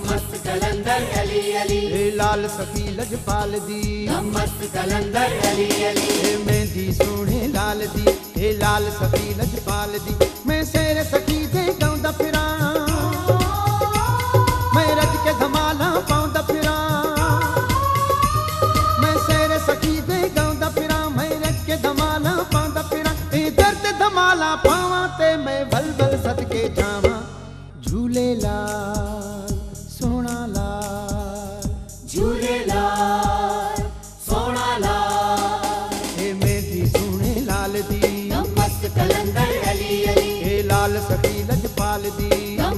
मस्त कलंदर अली अली, लाल सखी लजपाल दी, मस्त कलंदर अली अली, मेहंदी सोने लाल दी, लाल सखी लजपाल दी। मैं शेर सखी दे गाउंदा फिरा, मैं रज के धमाला पाउंदा फिरा, मैं शेर सखी दे गाउंदा फिरा, मैं रज के धमाला पाउंदा फिरा। दर्द धमाला पावा ते मैं बल बल सदके जावा, झूले लाल सोना लाल, झूले लाल सोना लाल, मेहंदी सोने लाल दी, मस्त कलंदर अली अली, लाल सखी लजपाल दी,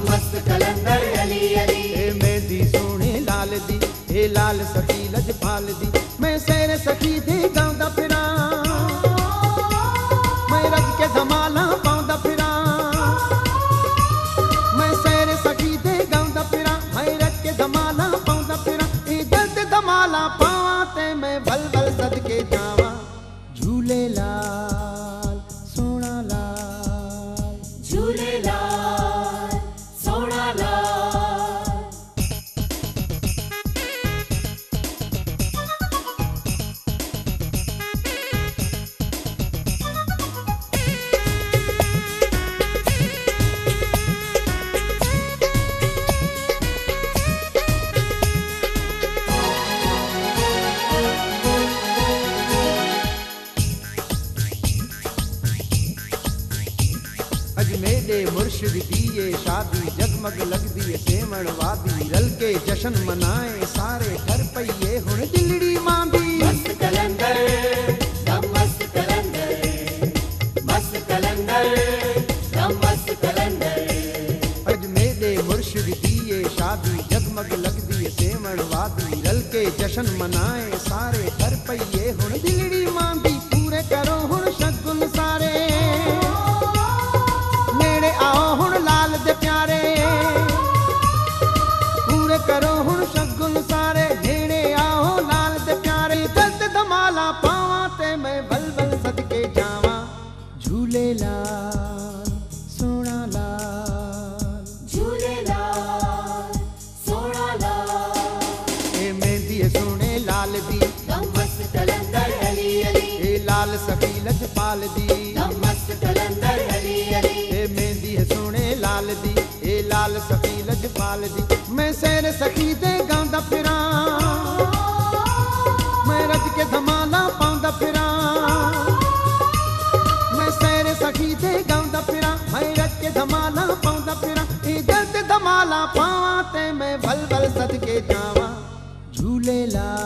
मस्त कलंदर अली अली, मेहंदी सोने लाल दी, लाल सखी लजपाल दी। मैं शेर सखी दे गाउंदा फिरा, मैं रज के धमाला पाउंदा फिरा, मैं शेर सखी दे गाउंदा फिरा, मैं रज के धमाला पाउंदा फिरा। दर्द धमाला पावा ते मैं बल बल सदके जावा, झूले लाल सोना लाल, झूले लाल सोना लाल। अज मेरे मुर्शिद दिए शादी, जगमग लगदी है सेवण वादी, रल के जशन मनाए सारे घर पईए हुण दिलड़ी मांदी। मस्त कलंदर मस्त कलंदर, मस्त कलंदर मस्त कलंदर। अज मेरे मुर्शिद दिए शादी, जगमग लगदी है सेवण वादी, रल के जशन मनाए सारे घर पईए हुण दिलड़ी मांदी। पूरे करो हुण शगुन सारे, नेड़े आओ हुण लाल दे प्यारे, पूरे करो हुण शगुन सारे, नेड़े आओ लाल दे प्यारे। दर्द धमाला पावा ते मैं बल बल सदके जावा, झूले लाल सोना लाल, झूले लाल सोना लाल, मेहंदी सोने लाल दी, मस्त कलंदर अली अली, लाल सखी लजपाल दी, मस्त कलंदर अली अली, मेहंदी सोने लाल दी, लाल सखी लजपाल दी। मैं शेर सखी दे गाउंदा फिरा, मैं रज के धमाला पाउंदा फिरा, मैं शेर सखी दे गाउंदा फिरा, मैं रज के धमाला पाउंदा फिरा। दर्द धमाला पावा ते मैं बल बल सदके जावा, झूले लाल